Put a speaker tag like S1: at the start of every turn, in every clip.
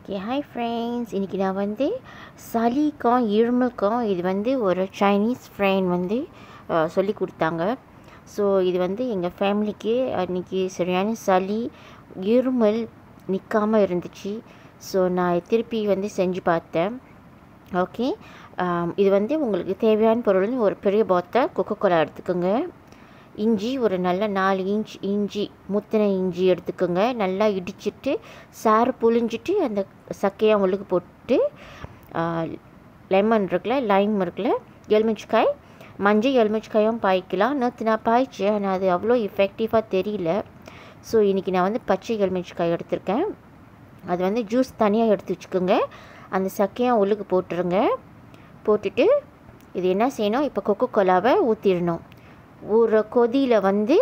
S1: Okay hi friends, இன்றைக்கி நான் வந்து சளிக்கும் இருமலுக்கும் இது வந்து ஒரு சைனீஸ் ஃப்ரெண்ட் வந்து சொல்லி கொடுத்தாங்க. ஸோ இது வந்து எங்கள் ஃபேமிலிக்கு அன்றைக்கி சரியான சளி இருமல் நிற்காமல் இருந்துச்சு. ஸோ நான் திருப்பி வந்து செஞ்சு பார்த்தேன். ஓகே, இது வந்து உங்களுக்கு தேவையான பொருள் ஒரு பெரிய பாட்டில் கொக்கோகோலா எடுத்துக்கோங்க. இஞ்சி ஒரு நல்ல 4 இன்ச் இஞ்சி, முத்தின இஞ்சி எடுத்துக்கோங்க. நல்லா இடிச்சிட்டு சாறு புழிஞ்சிட்டு அந்த சக்கையாக உள்ளுக்கு போட்டு லெமன் இருக்குல்ல, லைம் இருக்குல்ல, எலுமிச்சக்காய், மஞ்சள் எலுமிச்சக்காயும் பாய்க்கலாம். நேற்று நான் பாய்ச்சேன், ஆனால் அது அவ்வளோ எஃபெக்டிவாக தெரியல. ஸோ இன்றைக்கி நான் வந்து பச்சை எலுமிச்சக்காய் எடுத்திருக்கேன். அது வந்து ஜூஸ் தனியாக எடுத்து வச்சுக்கோங்க. அந்த சக்கையாக உள்ளுக்கு போட்டுருங்க. போட்டுட்டு இது என்ன செய்யணும், இப்போ கொக்கோகோலாவை ஊற்றிடணும். ஒரு கொதியில் வந்து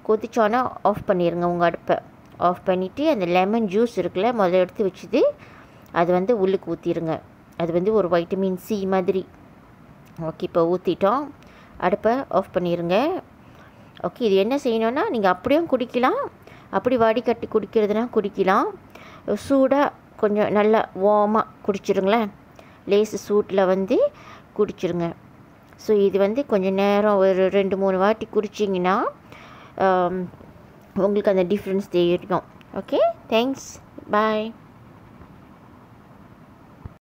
S1: கொதிச்சோன்னா ஆஃப் பண்ணிடுங்க. உங்கள் அடுப்பை ஆஃப் பண்ணிவிட்டு அந்த லெமன் ஜூஸ் இருக்குல்ல, முதல்ல எடுத்து வச்சுது அது வந்து உள்ளுக்கு ஊற்றிடுங்க. அது வந்து ஒரு வைட்டமின் சி மாதிரி. ஓகே, இப்போ ஊற்றிட்டோம். அடுப்பை ஆஃப் பண்ணிடுங்க. ஓகே, இது என்ன செய்யணுன்னா, நீங்கள் அப்படியும் குடிக்கலாம், அப்படி வடிகட்டி குடிக்கிறதுனா குடிக்கலாம். சூடாக கொஞ்சம் நல்லா வார்மாக குடிச்சிருங்களேன். லேசு சூட்டில் வந்து குடிச்சிருங்க. ஸோ இது வந்து கொஞ்சம் நேரம் ஒரு 2-3 வாட்டி குடிச்சிங்கன்னா உங்களுக்கு அந்த டிஃப்ரென்ஸ் தெரியும். ஓகே, தேங்க்ஸ், பாய்.